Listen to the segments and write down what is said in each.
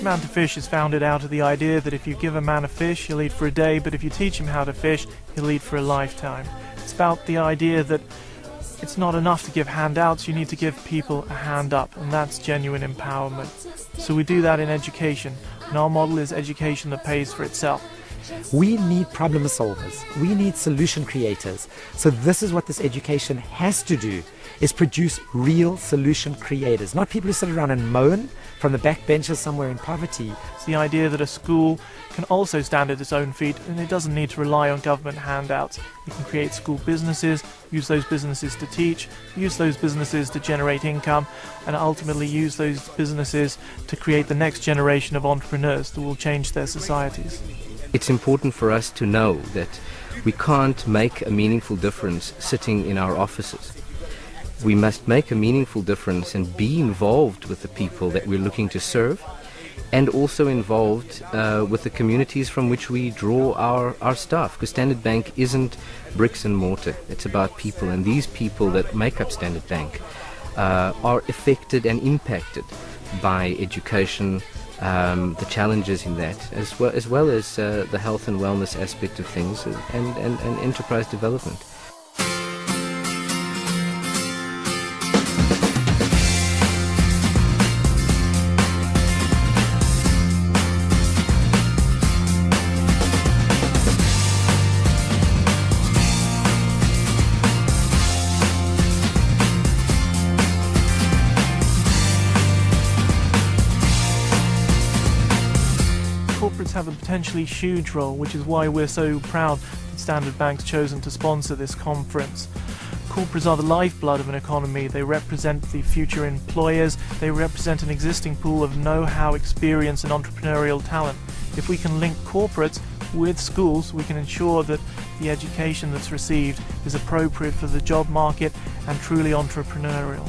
a man to fish is founded out of the idea that if you give a man a fish, he'll eat for a day, but if you teach him how to fish, he'll eat for a lifetime. It's about the idea that it's not enough to give handouts, you need to give people a hand up, and that's genuine empowerment. So we do that in education, and our model is education that pays for itself. We need problem solvers. We need solution creators. So this is what this education has to do, is produce real solution creators, not people who sit around and moan from the back benches somewhere in poverty. It's the idea that a school can also stand at its own feet, and it doesn't need to rely on government handouts. You can create school businesses, use those businesses to teach, use those businesses to generate income, and ultimately use those businesses to create the next generation of entrepreneurs that will change their societies. It's important for us to know that we can't make a meaningful difference sitting in our offices. We must make a meaningful difference and be involved with the people that we're looking to serve, and also involved with the communities from which we draw our staff, because Standard Bank isn't bricks and mortar. It's about people, and these people that make up Standard Bank are affected and impacted by education, the challenges in that, as well as the health and wellness aspect of things, and enterprise development. Corporates have a potentially huge role, which is why we're so proud that Standard Bank's chosen to sponsor this conference. Corporates are the lifeblood of an economy. They represent the future employers. They represent an existing pool of know-how, experience and entrepreneurial talent. If we can link corporates with schools, we can ensure that the education that's received is appropriate for the job market and truly entrepreneurial.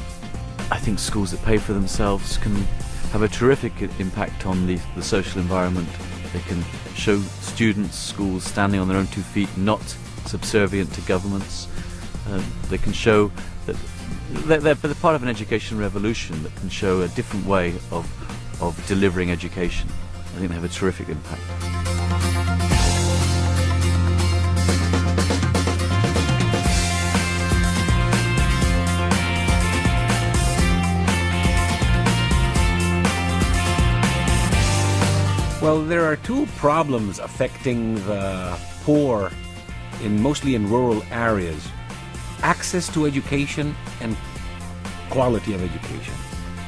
I think schools that pay for themselves can have a terrific impact on the social environment. They can show students schools standing on their own 2 feet, not subservient to governments. They can show that they're part of an education revolution that can show a different way of delivering education. I think they have a terrific impact. Well, there are two problems affecting the poor, mostly in rural areas: access to education and quality of education.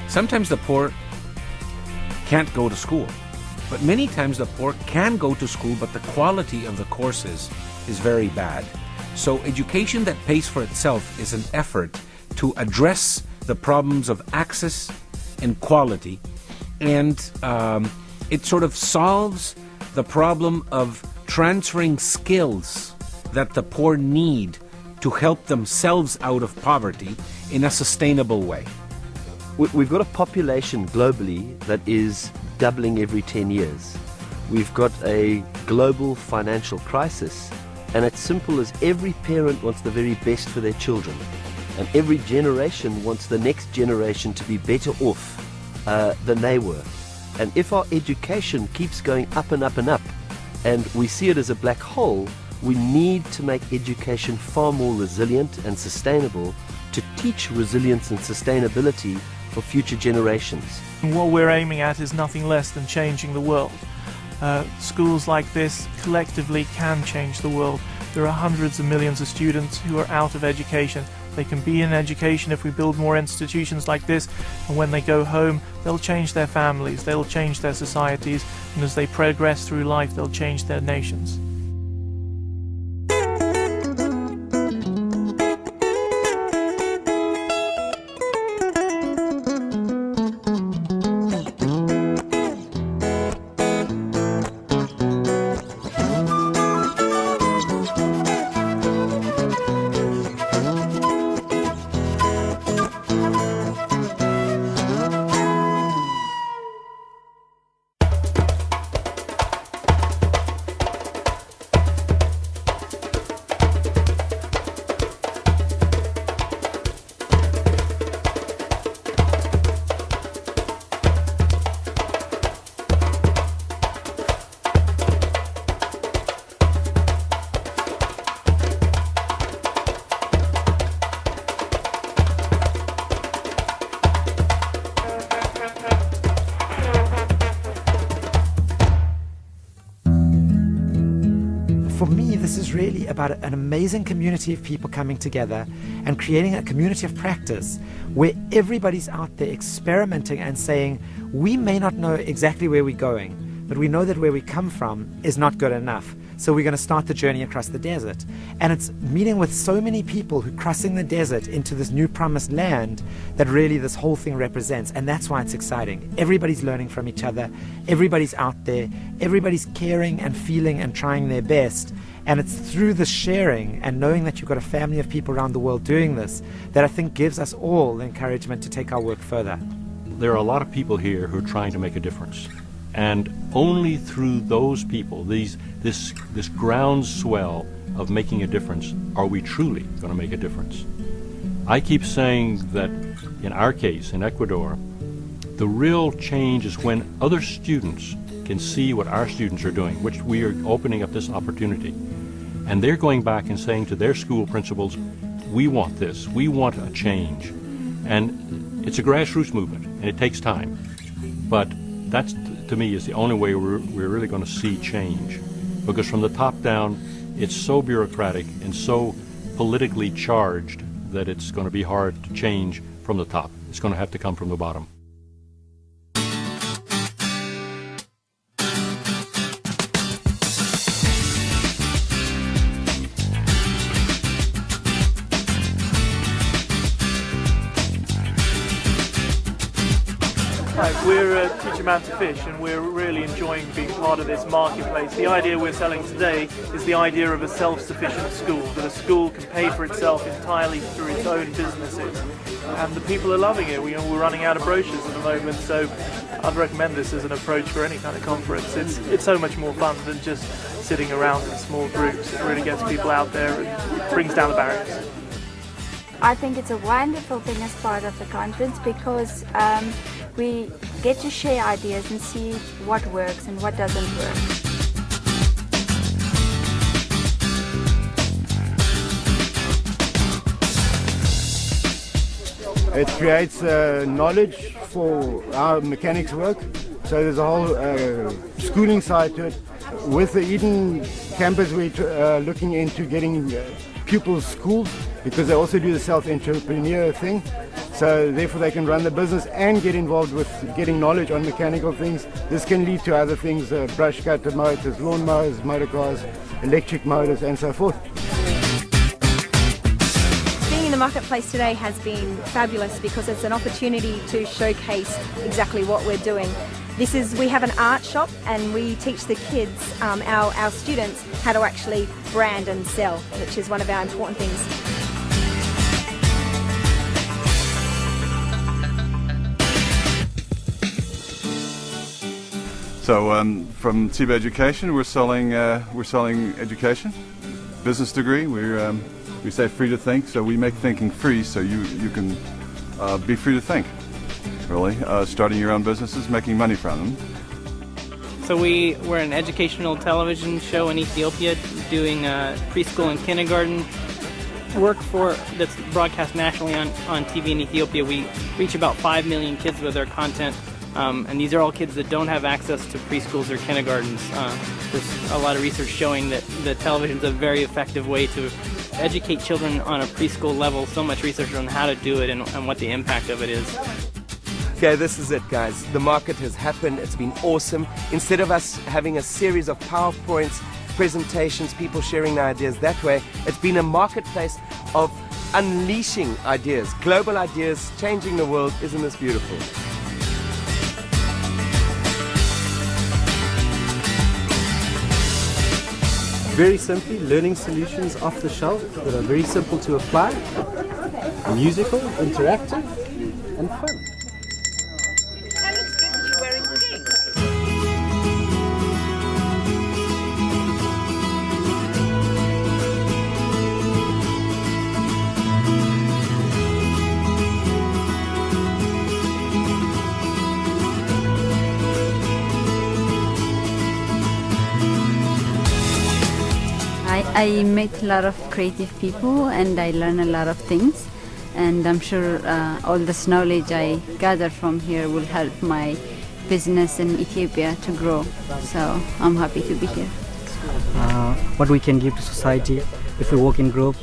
Sometimes the poor can't go to school, but many times the poor can go to school, but the quality of the courses is very bad. So education that pays for itself is an effort to address the problems of access and quality, and it sort of solves the problem of transferring skills that the poor need to help themselves out of poverty in a sustainable way. We've got a population globally that is doubling every 10 years. We've got a global financial crisis, and it's simple as every parent wants the very best for their children, and every generation wants the next generation to be better off than they were. And if our education keeps going up and up and up, and we see it as a black hole, we need to make education far more resilient and sustainable to teach resilience and sustainability for future generations. And what we're aiming at is nothing less than changing the world. Schools like this collectively can change the world. There are hundreds of millions of students who are out of education. They can be in education if we build more institutions like this, and when they go home, they'll change their families, they'll change their societies, and as they progress through life, they'll change their nations. for me, this is really about an amazing community of people coming together and creating a community of practice where everybody's out there experimenting and saying, we may not know exactly where we're going, but we know that where we come from is not good enough. So we're going to start the journey across the desert. And it's meeting with so many people who are crossing the desert into this new promised land that really this whole thing represents. And that's why it's exciting. Everybody's learning from each other. Everybody's out there. Everybody's caring and feeling and trying their best. And it's through the sharing and knowing that you've got a family of people around the world doing this that I think gives us all the encouragement to take our work further. There are a lot of people here who are trying to make a difference. And only through those people, this groundswell of making a difference, are we truly going to make a difference. I keep saying that in our case, in Ecuador, the real change is when other students can see what our students are doing, which we are opening up this opportunity. And they're going back and saying to their school principals, we want this, we want a change. And it's a grassroots movement, and it takes time. But that's, to me, is the only way we're really going to see change. Because from the top down, it's so bureaucratic and so politically charged that it's going to be hard to change from the top. It's going to have to come from the bottom. We're Teach a Man to Fish, and we're really enjoying being part of this marketplace. The idea we're selling today is the idea of a self-sufficient school, that a school can pay for itself entirely through its own businesses. And the people are loving it. We're running out of brochures at the moment, so I'd recommend this as an approach for any kind of conference. It's so much more fun than just sitting around in small groups. It really gets people out there and brings down the barriers. I think it's a wonderful thing as part of the conference because we get to share ideas and see what works and what doesn't work. It creates knowledge for our mechanics work, so there's a whole schooling side to it. With the Eden campus, we're looking into getting pupils schooled because they also do the self-entrepreneur thing. So therefore they can run the business and get involved with getting knowledge on mechanical things. This can lead to other things, brush cutter motors, lawn mowers, motor cars, electric motors and so forth. Being in the marketplace today has been fabulous because it's an opportunity to showcase exactly what we're doing. We have an art shop and we teach the kids, our students, how to actually brand and sell, which is one of our important things. So from TB Education, we're selling education, business degree. We say free to think, so we make thinking free, so you can be free to think. Really, starting your own businesses, making money from them. So we're an educational television show in Ethiopia, doing preschool and kindergarten work that's broadcast nationally on TV in Ethiopia. We reach about 5 million kids with our content. And these are all kids that don't have access to preschools or kindergartens. There's a lot of research showing that television is a very effective way to educate children on a preschool level. So much research on how to do it and what the impact of it is. Okay, this is it, guys. The market has happened. It's been awesome. Instead of us having a series of PowerPoints, presentations, people sharing their ideas that way, it's been a marketplace of unleashing ideas, global ideas, changing the world. Isn't this beautiful? Very simply, learning solutions off the shelf that are very simple to apply, musical, interactive, and fun. That looks good that you're wearing pink. I met a lot of creative people and I learned a lot of things, and I'm sure all this knowledge I gather from here will help my business in Ethiopia to grow. So I'm happy to be here. what we can give to society if we work in group.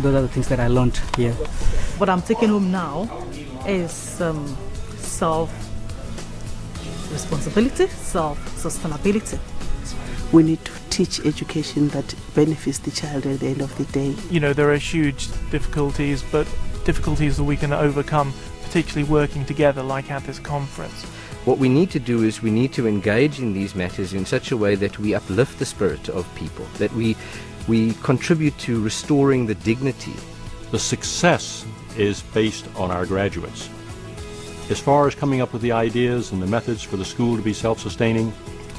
Those are the things that I learned here. What I'm taking home now is self-responsibility, self-sustainability. We need to teach education that benefits the child at the end of the day. You know, there are huge difficulties, but difficulties that we can overcome, particularly working together like at this conference. What we need to do is we need to engage in these matters in such a way that we uplift the spirit of people, that we contribute to restoring the dignity. The success is based on our graduates. As far as coming up with the ideas and the methods for the school to be self-sustaining,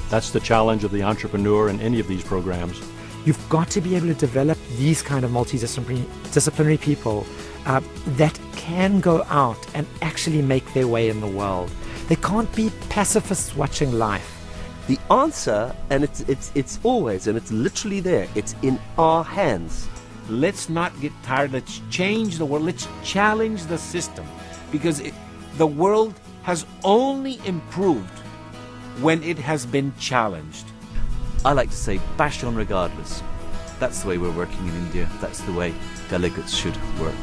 that's the challenge of the entrepreneur in any of these programs. You've got to be able to develop these kind of multidisciplinary people that can go out and actually make their way in the world. They can't be pacifists watching life. The answer, and it's always, and it's literally there, it's in our hands. Let's not get tired. Let's change the world. Let's challenge the system, because the world has only improved when it has been challenged. I like to say, bash on regardless. That's the way we're working in India. That's the way delegates should work.